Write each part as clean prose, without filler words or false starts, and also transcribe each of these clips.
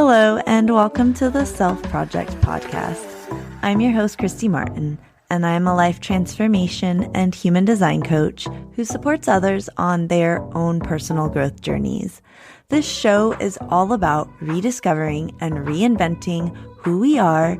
Hello, and welcome to the Self Project podcast. I'm your host, Christy Martin, and I'm a life transformation and human design coach who supports others on their own personal growth journeys. This show is all about rediscovering and reinventing who we are,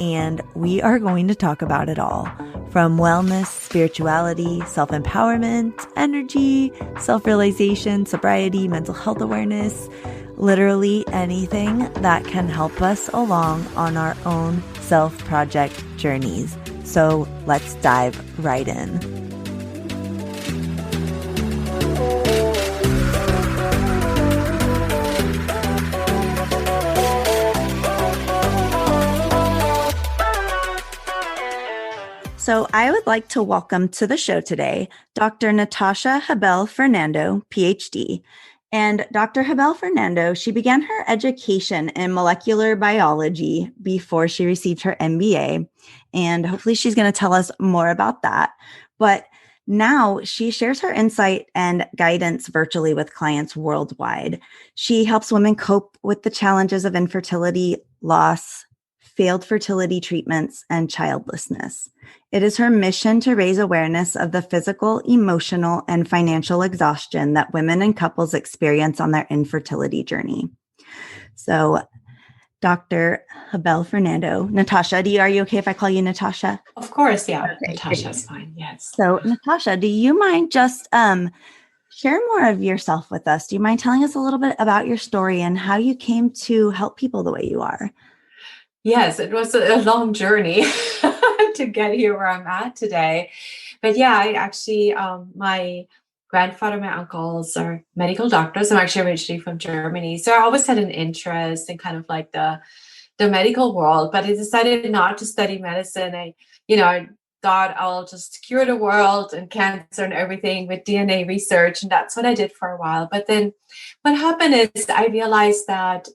and we are going to talk about it all. From wellness, spirituality, self-empowerment, energy, self-realization, sobriety, mental health awareness, literally anything that can help us along on our own self-project journeys. So let's dive right in. So I would like to welcome to the show today, Dr. Natascha Hebell-Fernando, PhD. And Dr. Hebell-Fernando, she began her education in molecular biology before she received her MBA. And hopefully she's going to tell us more about that. But now she shares her insight and guidance virtually with clients worldwide. She helps women cope with the challenges of infertility, loss, failed fertility treatments, and childlessness. It is her mission to raise awareness of the physical, emotional, and financial exhaustion that women and couples experience on their infertility journey. So, Dr. Hebell-Fernando, Natascha, are you okay if I call you Natascha? Of course, yeah. Okay, Natascha is fine, yes. So, Natascha, do you mind just share more of yourself with us? Do you mind telling us a little bit about your story and how you came to help people the way you are? Yes, it was a long journey to get here where I'm at today. But yeah, I actually, my grandfather, my uncles are medical doctors. I'm actually originally from Germany. So I always had an interest in kind of like the medical world, but I decided not to study medicine. I thought I'll just cure the world and cancer and everything with DNA research. And that's what I did for a while. But then what happened is I realized that,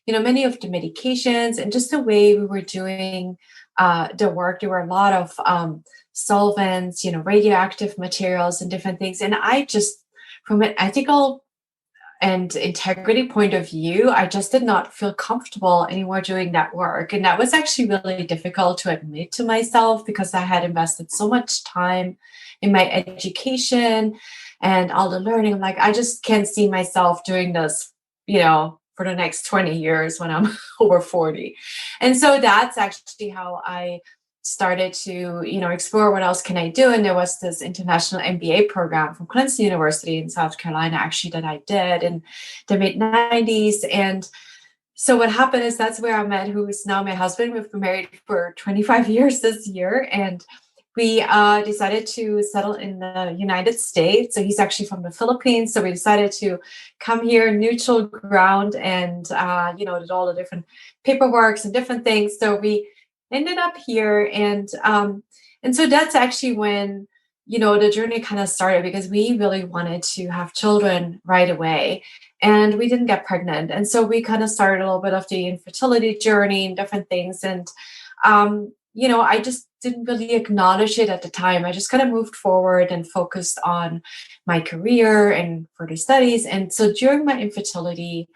many of the medications and just the way we were doing the work, there were a lot of solvents, radioactive materials and different things. And I just, from an ethical and integrity point of view, I just did not feel comfortable anymore doing that work. And that was actually really difficult to admit to myself because I had invested so much time in my education and all the learning. I'm like, I just can't see myself doing this, for the next 20 years when I'm over 40. And so that's actually how I started to, explore what else can I do. And there was this international MBA program from Clemson University in South Carolina, actually, that I did in the mid-90s. And so what happened is that's where I met who is now my husband. We've been married for 25 years this year. And we decided to settle in the United States. So he's actually from the Philippines. So we decided to come here, neutral ground, and, did all the different paperwork and different things. So we ended up here. And so that's actually when, the journey kind of started because we really wanted to have children right away and we didn't get pregnant. And so we kind of started a little bit of the infertility journey and different things. And, I just didn't really acknowledge it at the time. I just kind of moved forward and focused on my career and further studies. And so during my infertility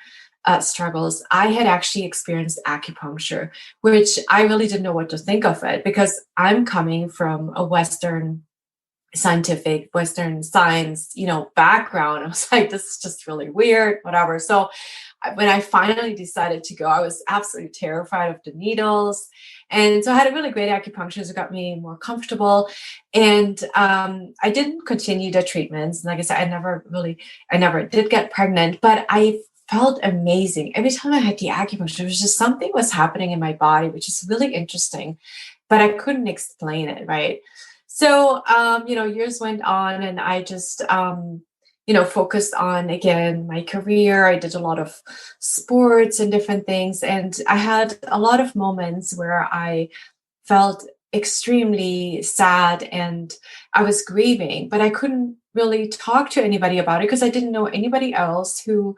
struggles, I had actually experienced acupuncture, which I really didn't know what to think of it because I'm coming from a Western scientific, Western science, background. I was like, this is just really weird, whatever. So when I finally decided to go, I was absolutely terrified of the needles. And so I had a really great acupuncturist who got me more comfortable. And I didn't continue the treatments. And like I said, I never did get pregnant, but I felt amazing. Every time I had the acupuncture, it was just something was happening in my body, which is really interesting, but I couldn't explain it, right? So, years went on and I just, focused on, again, my career. I did a lot of sports and different things. And I had a lot of moments where I felt extremely sad and I was grieving, but I couldn't really talk to anybody about it because I didn't know anybody else who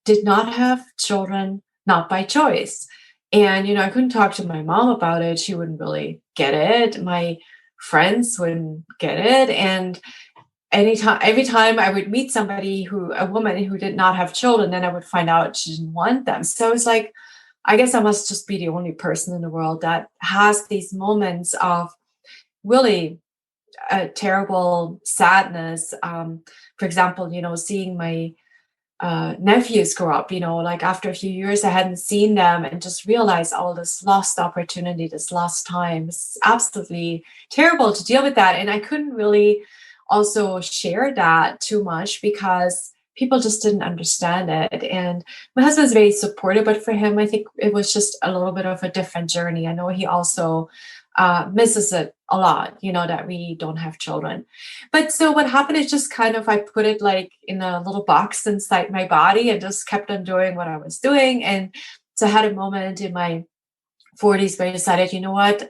did not have children, not by choice. And, I couldn't talk to my mom about it. She wouldn't really get it. My friends wouldn't get it. And every time I would meet a woman who did not have children, then I would find out she didn't want them. So it's like, I guess I must just be the only person in the world that has these moments of really a terrible sadness. For example, seeing my nephews grow up, like after a few years, I hadn't seen them and just realized all this lost opportunity, this lost time. It's absolutely terrible to deal with that. And I couldn't really also share that too much because people just didn't understand it. And my husband's very supportive, but for him, I think it was just a little bit of a different journey. I know he also misses it a lot, that we don't have children. But so what happened is just kind of, I put it like in a little box inside my body and just kept on doing what I was doing. And so I had a moment in my 40s where I decided, you know what,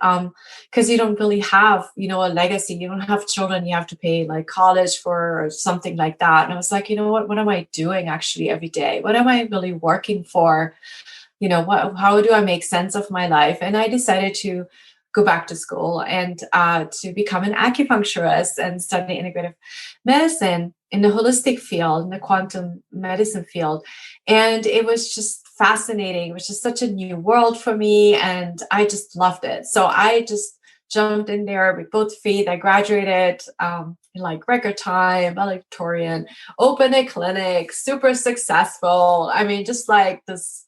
because you don't really have, a legacy. You don't have children. You have to pay like college for or something like that. And I was like, you know what am I doing actually every day? What am I really working for? How do I make sense of my life? And I decided to go back to school and to become an acupuncturist and study integrative medicine in the holistic field, in the quantum medicine field. And it was just fascinating. It was just such a new world for me. And I just loved it. So I just jumped in there with both feet. I graduated in like record time, valedictorian, opened a clinic, super successful. I mean, just like this,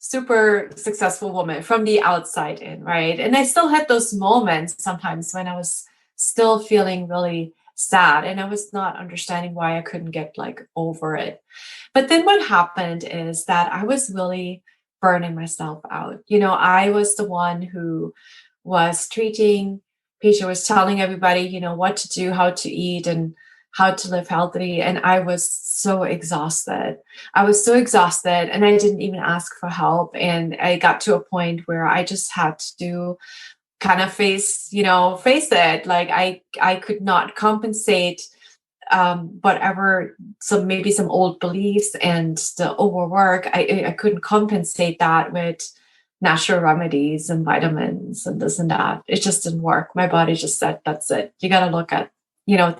super successful woman from the outside in, right? And I still had those moments sometimes when I was still feeling really sad and I was not understanding why I couldn't get like over it. But then what happened is that I was really burning myself out. I was the one who was treating patient, was telling everybody, what to do, how to eat, and how to live healthy. And I was so exhausted. And I didn't even ask for help. And I got to a point where I just had to kind of face it. Like I could not compensate whatever, maybe some old beliefs and the overwork. I couldn't compensate that with natural remedies and vitamins and this and that. It just didn't work. My body just said, that's it. You got to look at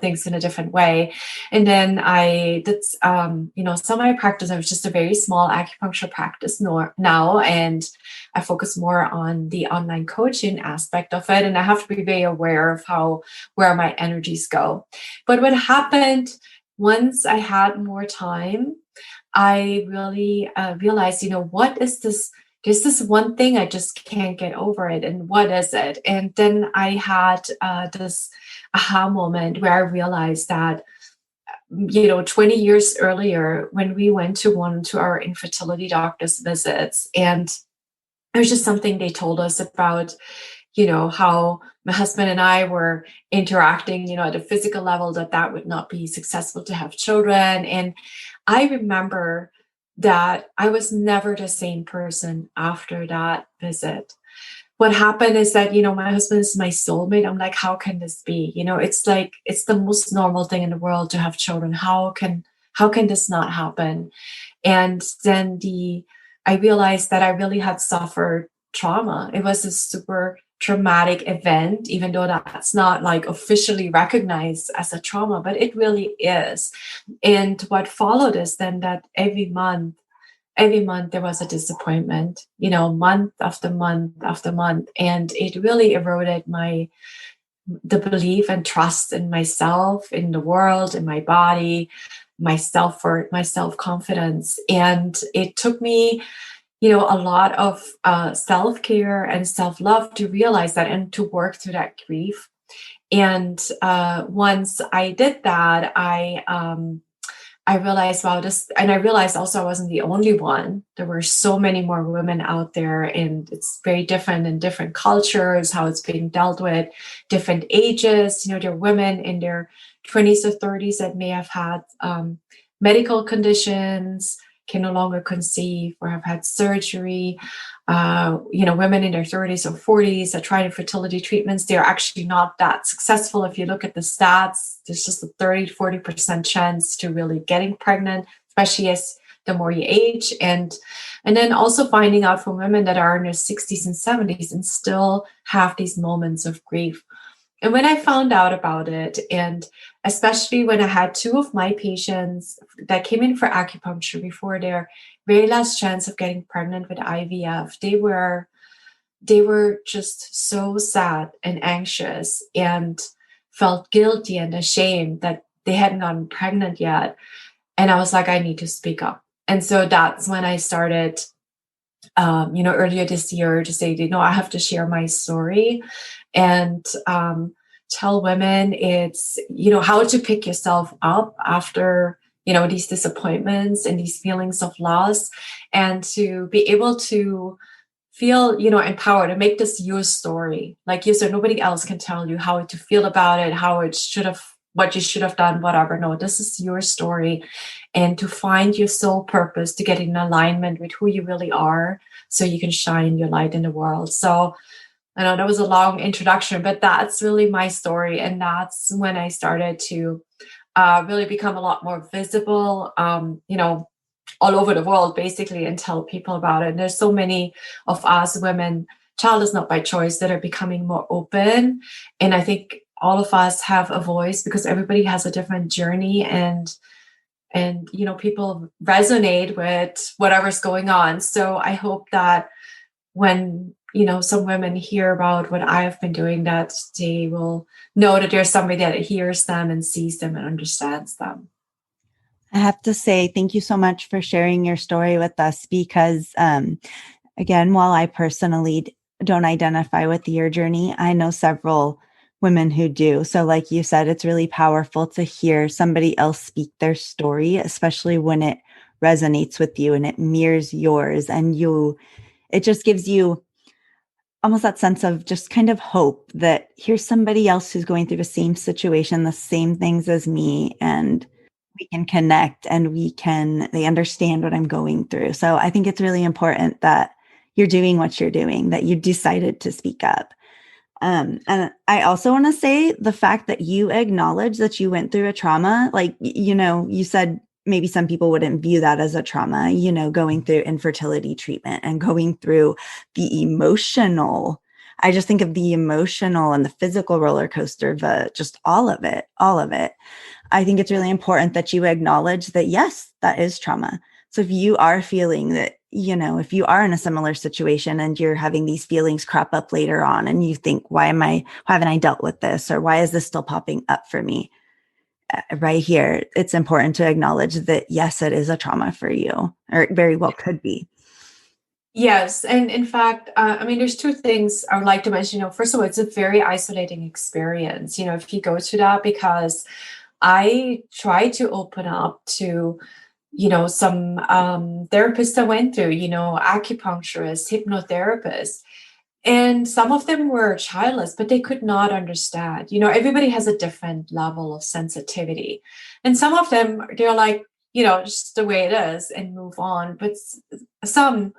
things in a different way. And then I did, some of my practice, I was just a very small acupuncture practice now. And I focus more on the online coaching aspect of it. And I have to be very aware of where my energies go. But what happened once I had more time, I really realized, what is this? There's this one thing I just can't get over it. And what is it? And then I had this aha moment where I realized that, 20 years earlier, when we went to one to our infertility doctor's visits, and it was just something they told us about, how my husband and I were interacting, at a physical level, that would not be successful to have children. And I remember that I was never the same person after that visit. What happened is that, my husband is my soulmate. I'm like, how can this be? It's like, it's the most normal thing in the world to have children. How can this not happen? And then I realized that I really had suffered trauma. It was a super traumatic event, even though that's not like officially recognized as a trauma, but it really is. And what followed is then that every month there was a disappointment, month after month after month. And it really eroded the belief and trust in myself, in the world, in my body, my self-worth, my self-confidence. And it took me, a lot of self-care and self-love to realize that and to work through that grief. And once I did that, I realized, wow, and I realized also I wasn't the only one. There were so many more women out there, and it's very different in different cultures, how it's being dealt with, different ages. There are women in their 20s or 30s that may have had medical conditions, can no longer conceive or have had surgery. Women in their 30s or 40s that tried fertility treatments, they're actually not that successful. If you look at the stats, there's just a 30-40% chance to really getting pregnant, especially as the more you age. And then also finding out from women that are in their 60s and 70s and still have these moments of grief. And when I found out about it, and especially when I had two of my patients that came in for acupuncture before their very last chance of getting pregnant with IVF, they were just so sad and anxious and felt guilty and ashamed that they hadn't gotten pregnant yet. And I was like, I need to speak up. And so that's when I started, earlier this year to say, I have to share my story and tell women it's, how to pick yourself up after, these disappointments and these feelings of loss, and to be able to feel, empowered and make this your story. Like you said, nobody else can tell you how to feel about it, what you should have done, whatever. No, this is your story. And to find your soul purpose, to get in alignment with who you really are, so you can shine your light in the world. So I know that was a long introduction, but that's really my story. And that's when I started to really become a lot more visible, all over the world, basically, and tell people about it. And there's so many of us women, childless not by choice, that are becoming more open. And I think all of us have a voice because everybody has a different journey, and people resonate with whatever's going on. So I hope that when some women hear about what I have been doing, that they will know that there's somebody that hears them and sees them and understands them. I have to say, thank you so much for sharing your story with us, because, again, while I personally don't identify with your journey, I know several women who do. So like you said, it's really powerful to hear somebody else speak their story, especially when it resonates with you and it mirrors yours, and it just gives you almost that sense of just kind of hope that here's somebody else who's going through the same situation, the same things as me, and we can connect, and they understand what I'm going through. So I think it's really important that you're doing what you're doing, that you decided to speak up. And I also want to say the fact that you acknowledge that you went through a trauma, like, you said maybe some people wouldn't view that as a trauma, going through infertility treatment and going through the emotional. I just think of the emotional and the physical roller coaster, just all of it. I think it's really important that you acknowledge that, yes, that is trauma. So if you are feeling that, if you are in a similar situation and you're having these feelings crop up later on and you think, why haven't I dealt with this? Or why is this still popping up for me? Right here, it's important to acknowledge that, yes, it is a trauma for you, or it very well could be. Yes. And in fact, there's two things I would like to mention. First of all, it's a very isolating experience, if you go through that, because I try to open up to, some therapists I went through, acupuncturists, hypnotherapists, and some of them were childless, but they could not understand. Everybody has a different level of sensitivity. And some of them, they're like, just the way it is and move on. But some,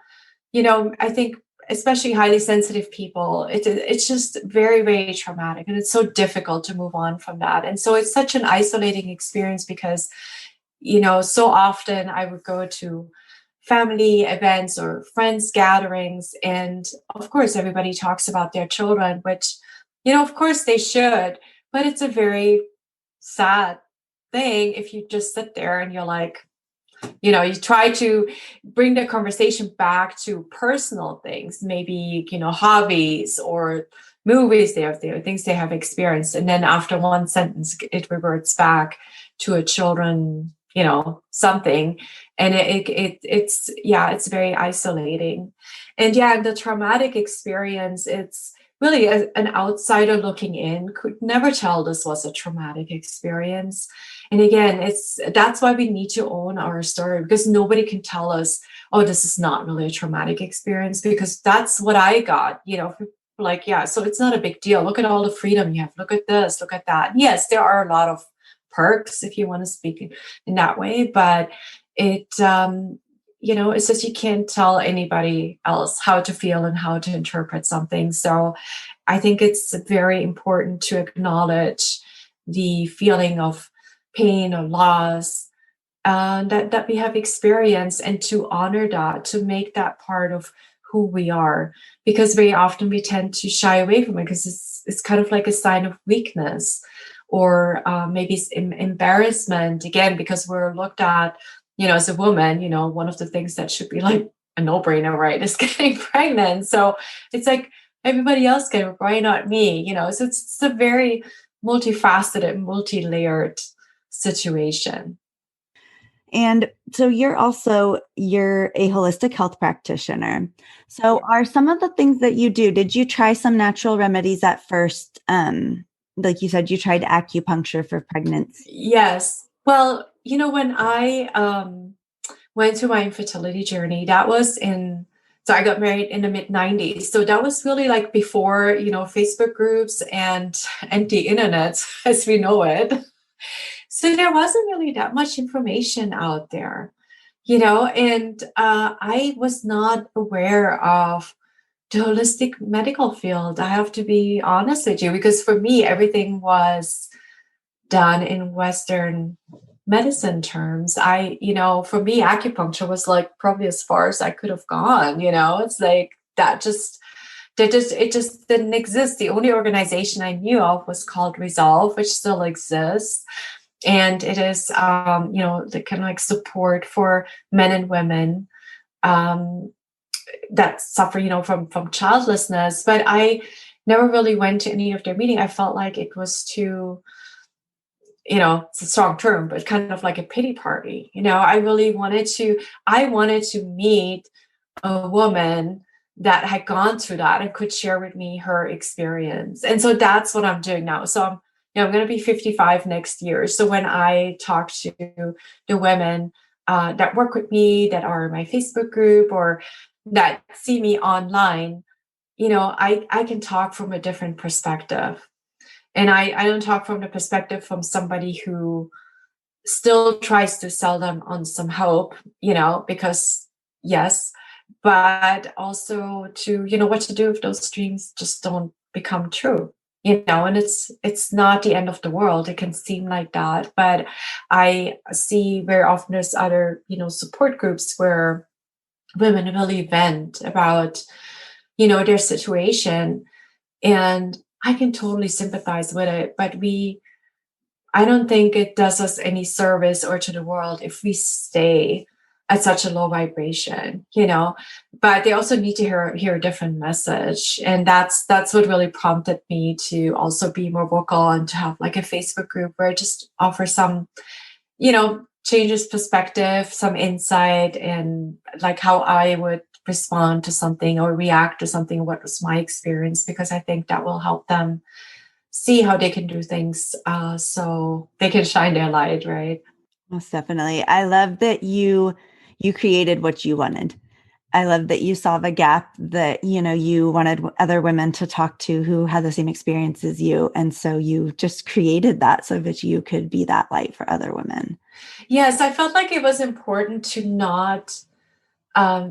I think, especially highly sensitive people, it's just very, very traumatic, and it's so difficult to move on from that. And so it's such an isolating experience because, so often I would go to family events or friends gatherings, and of course everybody talks about their children, which, of course they should, but it's a very sad thing if you just sit there and you're like, you try to bring the conversation back to personal things, maybe, hobbies or movies they have there, things they have experienced. And then after one sentence, it reverts back to a children, something. And it's very isolating. And the traumatic experience, it's really an outsider looking in could never tell this was a traumatic experience. And again, that's why we need to own our story, because nobody can tell us, oh, this is not really a traumatic experience, because that's what I got, like, so it's not a big deal. Look at all the freedom you have. Look at this, look at that. Yes, there are a lot of perks, if you want to speak in that way, but it's just you can't tell anybody else how to feel and how to interpret something. So I think it's very important to acknowledge the feeling of pain or loss that we have experienced, and to honor that, to make that part of who we are, because very often we tend to shy away from it because it's kind of like a sign of weakness, or maybe it's embarrassment, again, because we're looked at, as a woman, one of the things that should be like a no-brainer, right, is getting pregnant. So it's like everybody else can, why not me? So it's a very multifaceted, multi-layered situation. And so you're a holistic health practitioner. So are some of the things that you do, did you try some natural remedies at first? Like you said, you tried acupuncture for pregnancy. Yes. Well, when I went through my infertility journey, so I got married in the mid-90s. So that was really like before, Facebook groups and the internet as we know it. So there wasn't really that much information out there, and I was not aware of the holistic medical field. I have to be honest with you, because for me, everything was done in Western medicine terms. For me, acupuncture was like probably as far as I could have gone, it's like it just didn't exist. The only organization I knew of was called Resolve, which still exists. And it is, the kind of like support for men and women that suffer, from childlessness. But I never really went to any of their meeting. I felt like it was too, it's a strong term, but kind of like a pity party. I wanted to meet a woman that had gone through that and could share with me her experience. And so that's what I'm doing now. So I'm going to be 55 next year. So when I talk to the women that work with me, that are in my Facebook group, or that see me online, I can talk from a different perspective. And I don't talk from the perspective from somebody who still tries to sell them on some hope, because yes, but also to, what to do if those dreams just don't become true, and it's not the end of the world. It can seem like that, but I see very often there's other, support groups where women really vent about, their situation, and I can totally sympathize with it, but I don't think it does us any service or to the world if we stay at such a low vibration, but they also need to hear a different message. And that's what really prompted me to also be more vocal and to have like a Facebook group where I just offer some, changes perspective, some insight, and like how I would respond to something or react to something, what was my experience, because I think that will help them see how they can do things so they can shine their light, right? Most definitely. I love that you created what you wanted. I love that you saw the gap that, you wanted other women to talk to who had the same experience as you. And so you just created that so that you could be that light for other women. Yes, I felt like it was important to not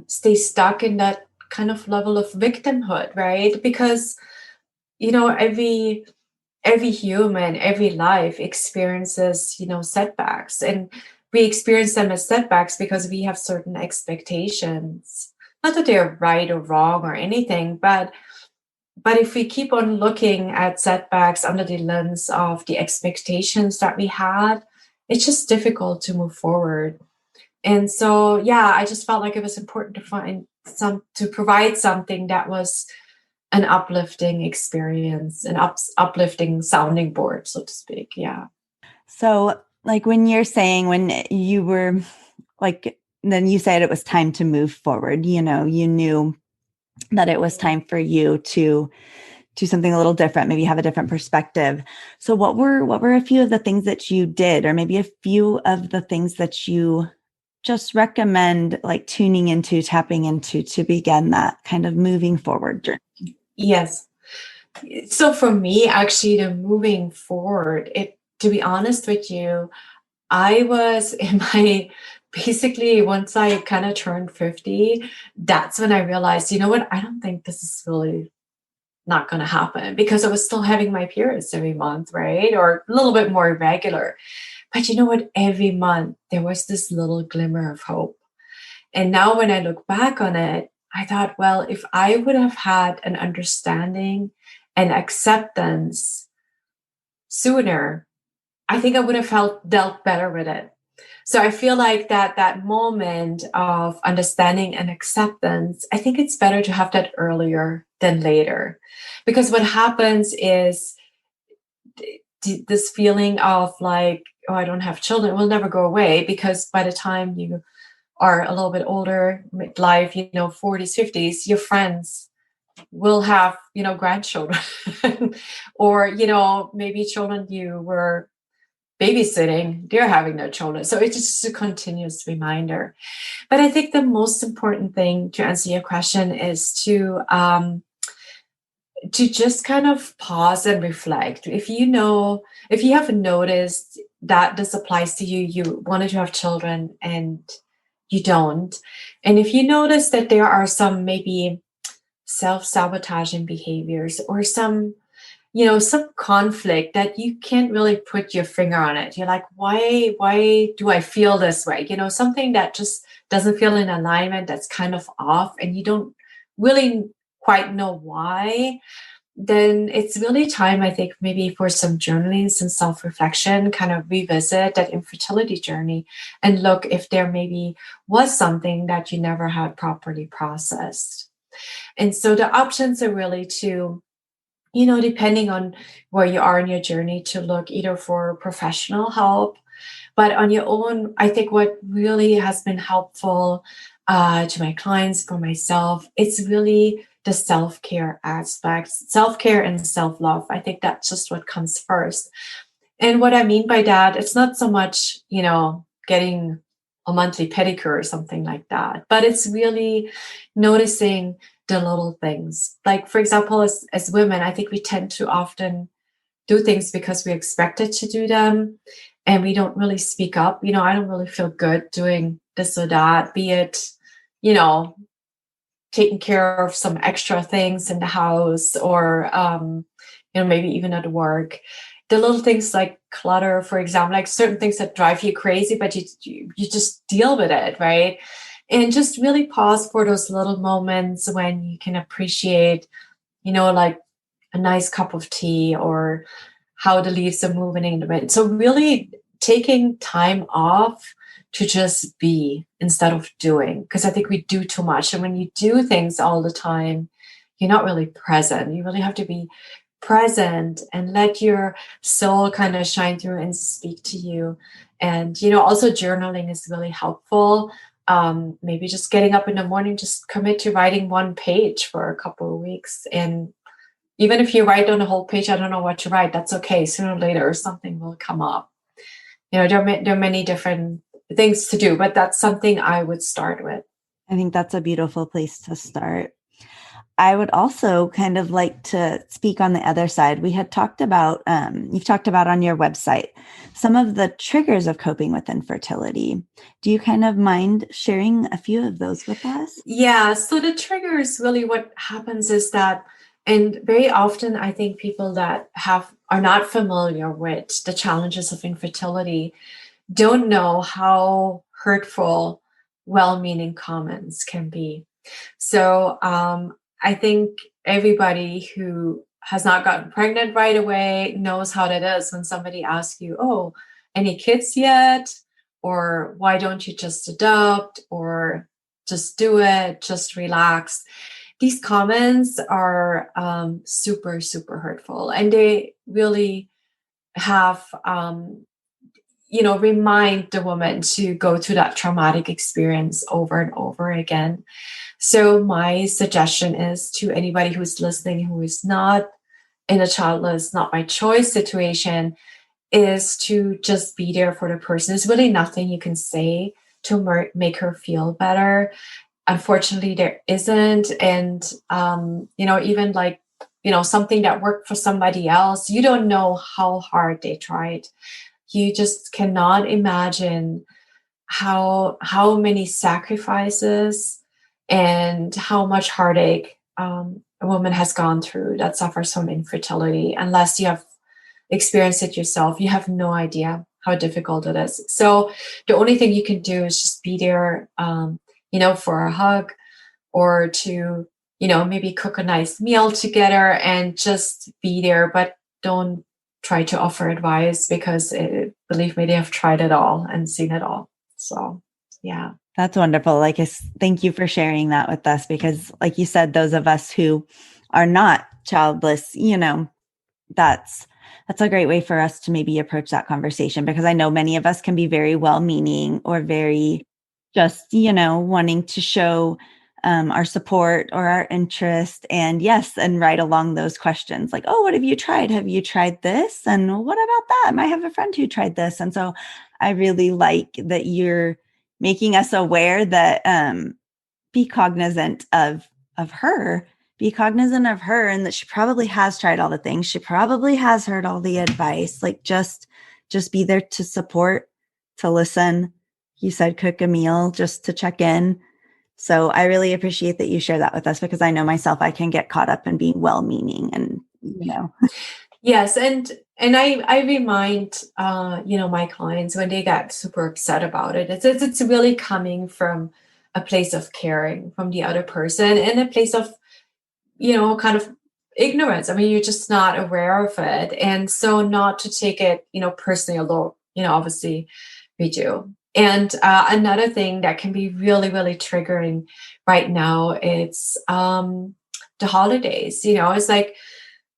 stay stuck in that kind of level of victimhood, right? Because, every human, every life experiences, setbacks, and we experience them as setbacks because we have certain expectations. Not that they're right or wrong or anything, but if we keep on looking at setbacks under the lens of the expectations that we had, it's just difficult to move forward. And so, yeah, I just felt like it was important to provide something that was an uplifting experience, an uplifting sounding board, so to speak. Yeah. So like when you were like, then you said it was time to move forward, you knew that it was time for you to do something a little different, maybe have a different perspective. So what were a few of the things that you did, or maybe a few of the things that you just recommend like tuning into, tapping into to begin that kind of moving forward journey? Yes. So for me, actually, the moving forward, to be honest with you, I was basically once I kind of turned 50, that's when I realized, you know what, I don't think this is really not going to happen, because I was still having my periods every month, right? Or a little bit more irregular. But you know what, every month there was this little glimmer of hope. And now when I look back on it, I thought, well, if I would have had an understanding and acceptance sooner, I think I would have dealt better with it. So I feel like that moment of understanding and acceptance, I think it's better to have that earlier than later. Because what happens is this feeling of like, oh, I don't have children will never go away, because by the time you are a little bit older, midlife, 40s, 50s, your friends will have, grandchildren or, maybe children you were babysitting, they're having no children. So it's just a continuous reminder. But I think the most important thing to answer your question is to just kind of pause and reflect. If you have noticed that this applies to you, you wanted to have children and you don't. And if you notice that there are some maybe self-sabotaging behaviors or some conflict that you can't really put your finger on it. You're like, why do I feel this way? Something that just doesn't feel in alignment, that's kind of off, and you don't really quite know why. Then it's really time, I think, maybe for some journaling, some self-reflection, kind of revisit that infertility journey and look if there maybe was something that you never had properly processed. And so the options are really to, depending on where you are in your journey, to look either for professional help, but on your own. I think what really has been helpful to my clients, for myself, it's really the self-care aspect, self-care and self-love. I think that's just what comes first. And what I mean by that, it's not so much, getting a monthly pedicure or something like that, but it's really noticing the little things. Like, for example, as women, I think we tend to often do things because we're expected to do them, and we don't really speak up. I don't really feel good doing this or that, be it, taking care of some extra things in the house, or, maybe even at work. The little things like clutter, for example, like certain things that drive you crazy, but you just deal with it, right? And just really pause for those little moments when you can appreciate, like a nice cup of tea, or how the leaves are moving in the wind. So really taking time off to just be instead of doing, because I think we do too much. And when you do things all the time, you're not really present. You really have to be present and let your soul kind of shine through and speak to you. And, also journaling is really helpful. Maybe just getting up in the morning, just commit to writing one page for a couple of weeks. And even if you write on a whole page, I don't know what to write, that's okay. Sooner or later, something will come up. There are many different things to do, but that's something I would start with. I think that's a beautiful place to start. I would also kind of like to speak on the other side. We had talked about, you've talked about on your website, some of the triggers of coping with infertility. Do you kind of mind sharing a few of those with us? Yeah, so the triggers, really what happens is that, and very often I think people that are not familiar with the challenges of infertility don't know how hurtful well-meaning comments can be. So I think everybody who has not gotten pregnant right away knows how that is when somebody asks you, oh, any kids yet? Or why don't you just adopt? Or just do it, just relax. These comments are super, super hurtful. And they really have, remind the woman to go through that traumatic experience over and over again. So my suggestion is to anybody who's listening who is not in a childless, not by choice situation, is to just be there for the person. There's really nothing you can say to make her feel better. Unfortunately, there isn't. And, even like, something that worked for somebody else, you don't know how hard they tried. You just cannot imagine how many sacrifices and how much heartache a woman has gone through that suffers from infertility. Unless you have experienced it yourself, you have no idea how difficult it is. So the only thing you can do is just be there, for a hug, or to, maybe cook a nice meal together and just be there, but don't try to offer advice because believe me, they have tried it all and seen it all. So, yeah. That's wonderful. Thank you for sharing that with us, because like you said, those of us who are not childless, that's a great way for us to maybe approach that conversation, because I know many of us can be very well-meaning or very just, wanting to show our support or our interest. And yes, and right along those questions like, oh, what have you tried? Have you tried this? And what about that? I have a friend who tried this. And so I really like that you're making us aware that be cognizant of her, and that she probably has tried all the things. She probably has heard all the advice. Like just be there to support, to listen. You said cook a meal just to check in. So I really appreciate that you share that with us, because I know myself, I can get caught up in being well-meaning and, Yes. And I remind, my clients when they get super upset about it, it's really coming from a place of caring from the other person and a place of, kind of ignorance. I mean, you're just not aware of it. And so not to take it, personally, although, obviously we do. And another thing that can be really, really triggering right now, it's the holidays. It's like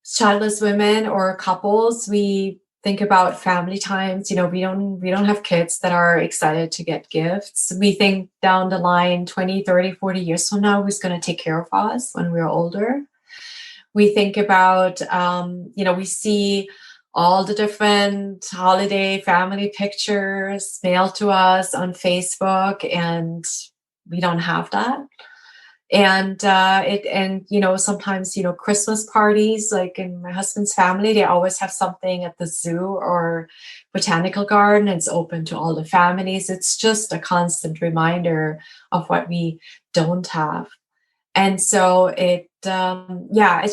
childless women or couples, we think about family times. We don't have kids that are excited to get gifts. We think down the line 20, 30, 40 years from now, who's going to take care of us when we're older. We think about, we see all the different holiday family pictures mailed to us on Facebook, and we don't have that. And sometimes, Christmas parties, like in my husband's family, they always have something at the zoo or botanical garden. It's open to all the families. It's just a constant reminder of what we don't have. And so it's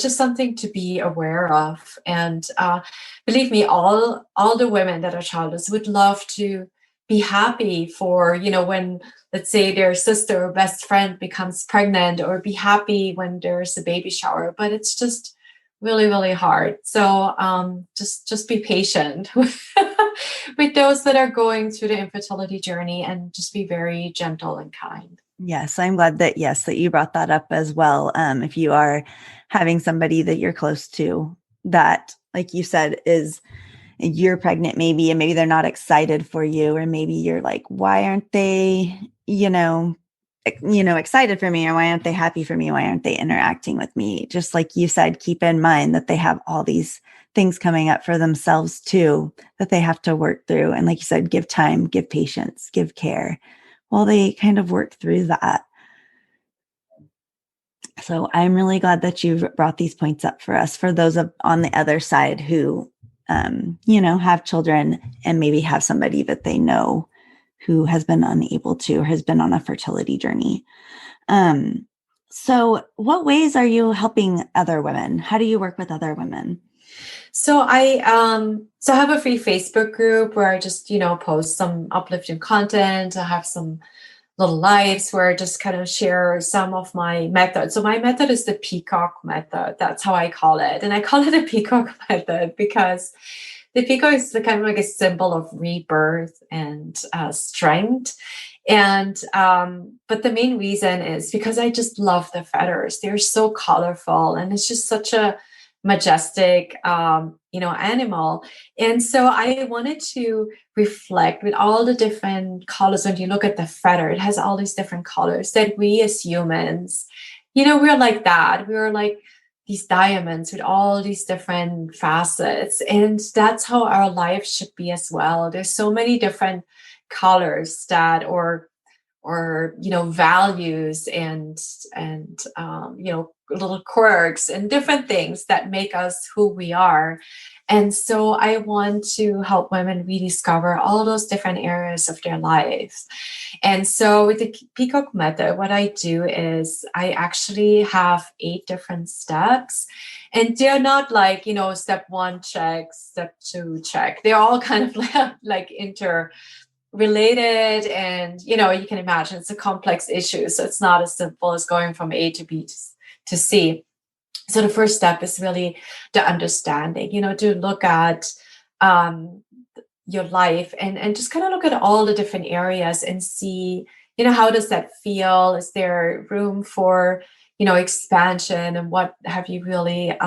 just something to be aware of. And believe me, all the women that are childless would love to be happy for, when, let's say, their sister or best friend becomes pregnant, or be happy when there's a baby shower, but it's just really, really hard. So just be patient with those that are going through the infertility journey, and just be very gentle and kind. Yes, I'm glad that you brought that up as well. If you are having somebody that you're close to that, like you said, you're pregnant maybe, and maybe they're not excited for you, or maybe you're like, why aren't they, excited for me, or why aren't they happy for me? Why aren't they interacting with me? Just like you said, keep in mind that they have all these things coming up for themselves too, that they have to work through. And like you said, give time, give patience, give care while they kind of work through that. So I'm really glad that you've brought these points up for us, for those on the other side who, have children and maybe have somebody that they know who has been unable to, or has been on a fertility journey. So what ways are you helping other women? How do you work with other women? So I have a free Facebook group where I just, post some uplifting content. I have some little lives where I just kind of share some of my methods. So my method is the Peacock Method. That's how I call it. And I call it a Peacock Method because the peacock is kind of like a symbol of rebirth and strength. And but the main reason is because I just love the feathers. They're so colorful, and it's just such a majestic animal. And so I wanted to reflect with all the different colors. When you look at the feather, it has all these different colors that we as humans, we're like that. We're like these diamonds with all these different facets, and that's how our life should be as well. There's so many different colors that or values and little quirks and different things that make us who we are. And so I want to help women rediscover all those different areas of their lives. And so with the Peacock Method, what I do is I actually have 8 different steps, and they're not like, step 1 check, step 2 check. They're all kind of like related, and you can imagine it's a complex issue, so it's not as simple as going from A to B to C. So the first step is really the understanding, to look at your life and just kind of look at all the different areas and see, how does that feel? Is there room for, expansion? And what have you really,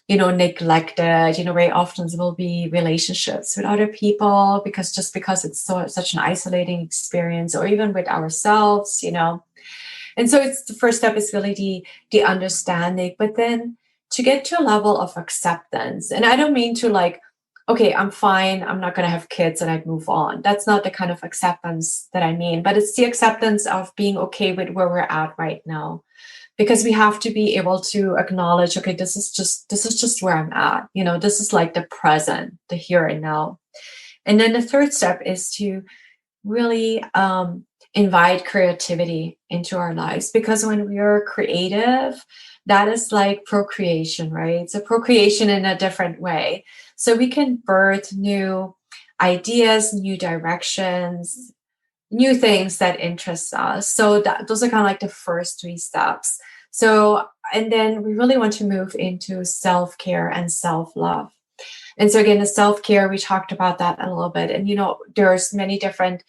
neglected? Very often there will be relationships with other people because it's such an isolating experience, or even with ourselves, And so it's the first step is really the understanding, but then to get to a level of acceptance. And I don't mean to like, okay, I'm fine, I'm not going to have kids and I'd move on. That's not the kind of acceptance that I mean, but it's the acceptance of being okay with where we're at right now. Because we have to be able to acknowledge, okay, this is just where I'm at. This is like the present, the here and now. And then the third step is to really invite creativity into our lives, because when we are creative, that is like procreation, right? It's a procreation in a different way. So we can birth new ideas, new directions, new things that interest us. So those are kind of like the first three steps. So, and then we really want to move into self-care and self-love. And so again, the self-care, we talked about that a little bit. And, there's many different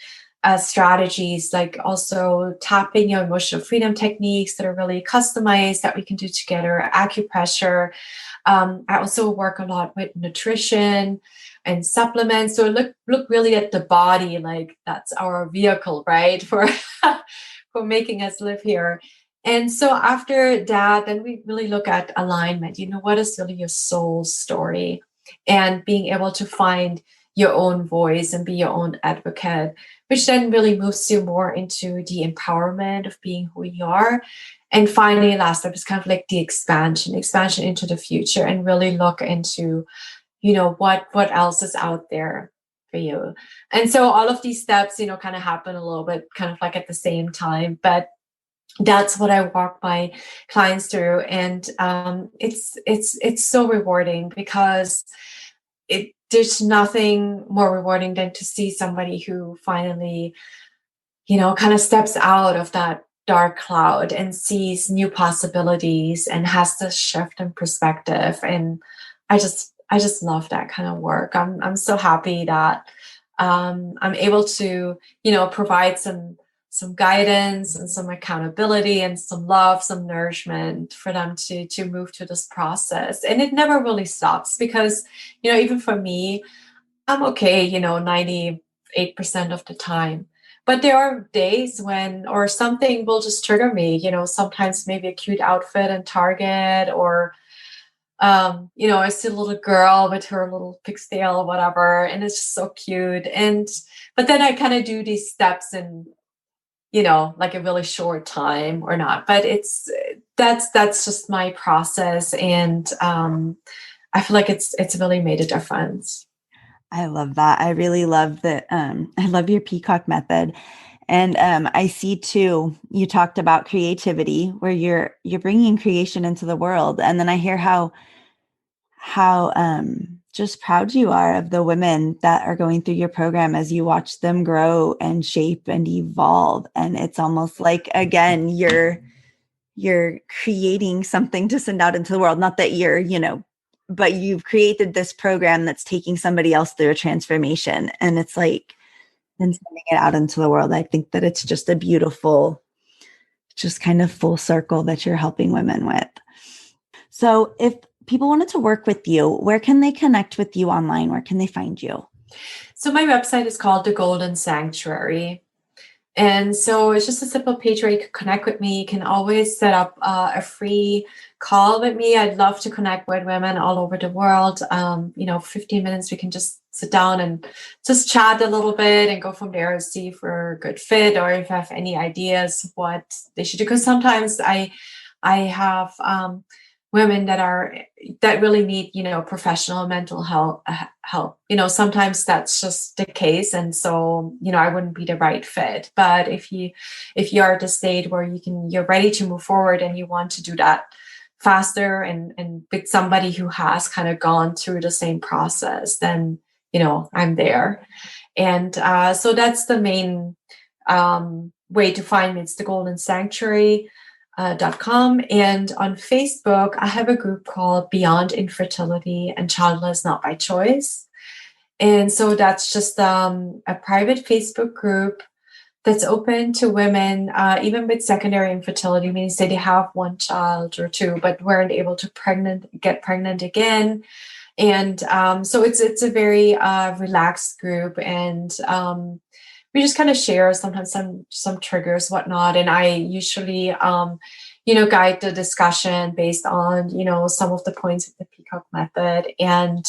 strategies, like also tapping your emotional freedom techniques that are really customized that we can do together, acupressure. I also work a lot with nutrition and supplements. So look really at the body, like that's our vehicle, right? For making us live here. And so after that, then we really look at alignment. What is really your soul story? And being able to find your own voice and be your own advocate, which then really moves you more into the empowerment of being who you are. And finally, last step is kind of like the expansion into the future, and really look into, what else is out there for you. And so all of these steps, kind of happen a little bit kind of like at the same time, but that's what I walk my clients through. And it's so rewarding, because there's nothing more rewarding than to see somebody who finally, kind of steps out of that dark cloud and sees new possibilities and has this shift in perspective. And I just love that kind of work. I'm so happy that I'm able to, provide some guidance and some accountability and some love, some nourishment for them to move through this process. And it never really stops, because, even for me, I'm okay, 98% of the time. But there are days when, or something will just trigger me, sometimes maybe a cute outfit in Target, or, I see a little girl with her little pigtail or whatever, and it's just so cute. But then I kind of do these steps in, like a really short time or not, but that's just my process. And I feel like it's really made a difference. I love that. I really love that. I love your Peacock Method. And I see too, you talked about creativity, where you're bringing creation into the world. And then I hear how just proud you are of the women that are going through your program, as you watch them grow and shape and evolve. And it's almost like, again, you're creating something to send out into the world. Not that you're, but you've created this program that's taking somebody else through a transformation. And it's like, then sending it out into the world. I think that it's just a beautiful, just kind of full circle that you're helping women with. So if people wanted to work with you, where can they connect with you online? Where can they find you? So my website is called The Golden Sanctuary. And so it's just a simple page where you can connect with me. You can always set up a free call with me. I'd love to connect with women all over the world. 15 minutes, we can just sit down and just chat a little bit and go from there and see if we're a good fit, or if I have any ideas what they should do. Because sometimes I have women that really need, professional mental health help. Sometimes that's just the case. And so, I wouldn't be the right fit. But if you are at the state where you're ready to move forward and you want to do that faster and with somebody who has kind of gone through the same process, then, I'm there. And so that's the main way to find me. It's the Golden Sanctuary. .com. And on Facebook, I have a group called Beyond Infertility and Childless Not by Choice. And so that's just a private Facebook group that's open to women, even with secondary infertility, meaning say they have one child or two, but weren't able to get pregnant again. And so it's a very relaxed group, and we just kind of share sometimes some triggers, whatnot. And I usually, guide the discussion based on, some of the points of the Peacock Method. And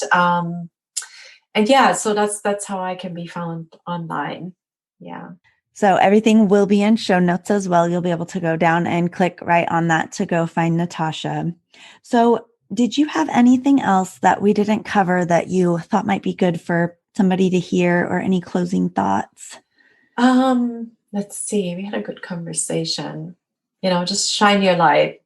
yeah, so that's how I can be found online. Yeah. So everything will be in show notes as well. You'll be able to go down and click right on that to go find Natascha. So did you have anything else that we didn't cover that you thought might be good for somebody to hear, or any closing thoughts? Let's see. We had a good conversation. Just shine your light.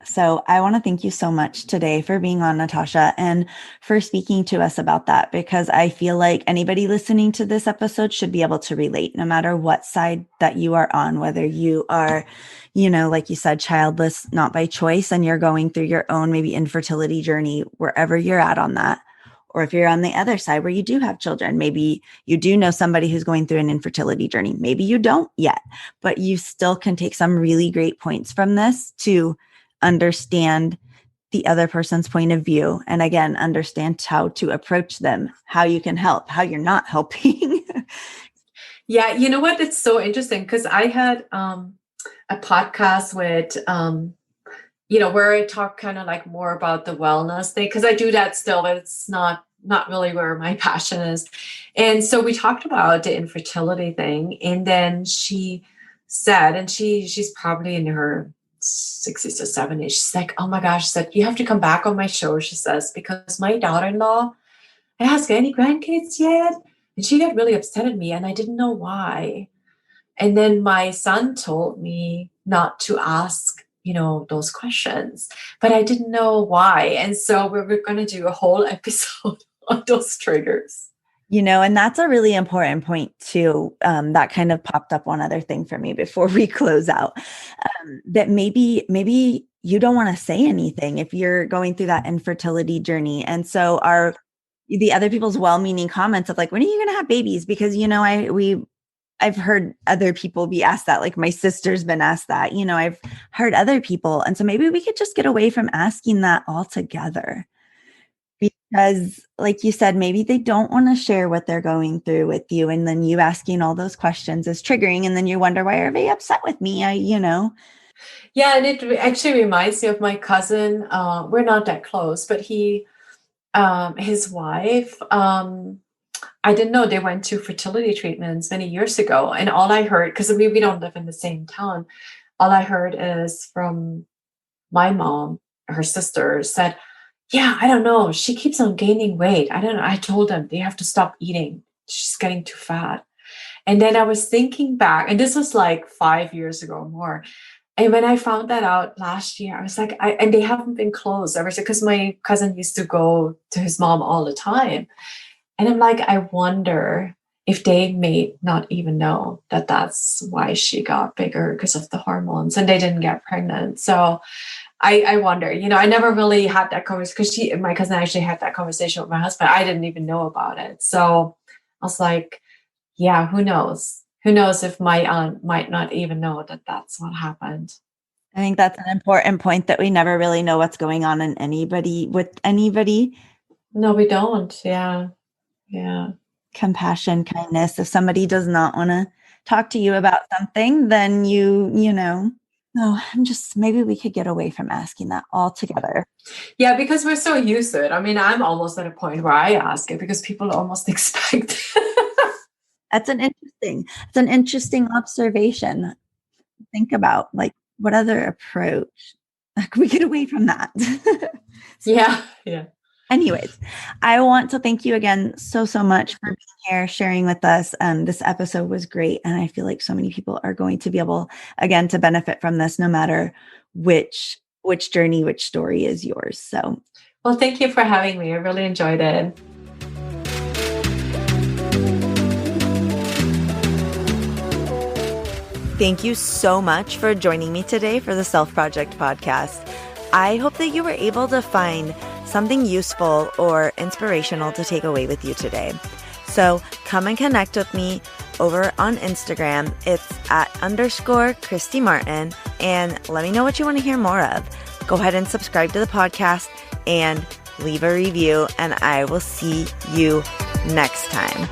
So I want to thank you so much today for being on, Natascha, and for speaking to us about that, because I feel like anybody listening to this episode should be able to relate, no matter what side that you are on, whether you are, like you said, childless, not by choice, and you're going through your own maybe infertility journey, wherever you're at on that. Or if you're on the other side where you do have children, maybe you do know somebody who's going through an infertility journey. Maybe you don't yet, but you still can take some really great points from this to understand the other person's point of view. And again, understand how to approach them, how you can help, how you're not helping. Yeah. You know what? It's so interesting because I had a podcast with, where I talk kind of like more about the wellness thing, because I do that still, but it's not really where my passion is. And so we talked about the infertility thing. And then she said, and she's probably in her 60s or 70s. She's like, oh my gosh, she said, you have to come back on my show, she says, because my daughter-in-law asked, any grandkids yet? And she got really upset at me, and I didn't know why. And then my son told me not to ask, those questions, but I didn't know why. And so we're going to do a whole episode on those triggers. And that's a really important point too. That kind of popped up one other thing for me before we close out, that maybe you don't want to say anything if you're going through that infertility journey. And so the other people's well-meaning comments of like, when are you going to have babies? Because, I've heard other people be asked that, like my sister's been asked that, I've heard other people. And so maybe we could just get away from asking that altogether. Because like you said, maybe they don't want to share what they're going through with you. And then you asking all those questions is triggering. And then you wonder, why are they upset with me? Yeah. And it actually reminds me of my cousin. We're not that close, but his wife, I didn't know they went to fertility treatments many years ago. And all I heard, because we don't live in the same town, all I heard is from my mom, her sister said, yeah, I don't know. She keeps on gaining weight. I don't know. I told them they have to stop eating. She's getting too fat. And then I was thinking back, and this was like 5 years ago or more. And when I found that out last year, I was like, and they haven't been close ever since, because my cousin used to go to his mom all the time. And I'm like, I wonder if they may not even know that that's why she got bigger, because of the hormones, and they didn't get pregnant. So I wonder, I never really had that conversation, because my cousin actually had that conversation with my husband. I didn't even know about it. So I was like, yeah, who knows? Who knows if my aunt might not even know that that's what happened. I think that's an important point, that we never really know what's going on with anybody. No, we don't. Yeah. Yeah. Compassion, kindness. If somebody does not want to talk to you about something, then no, maybe we could get away from asking that altogether. Yeah, because we're so used to it. I mean, I'm almost at a point where I ask it because people almost expect. That's an interesting observation. Think about, like, what other approach can we get away from that? Yeah. Anyways, I want to thank you again so much for being here, sharing with us. This episode was great. And I feel like so many people are going to be able, again, to benefit from this, no matter which journey, which story is yours. So, well, thank you for having me. I really enjoyed it. Thank you so much for joining me today for the Self Project podcast. I hope that you were able to find something useful or inspirational to take away with you today. So come and connect with me over on Instagram. It's @_Christy Martin, and let me know what you want to hear more of. Go ahead and subscribe to the podcast and leave a review, and I will see you next time.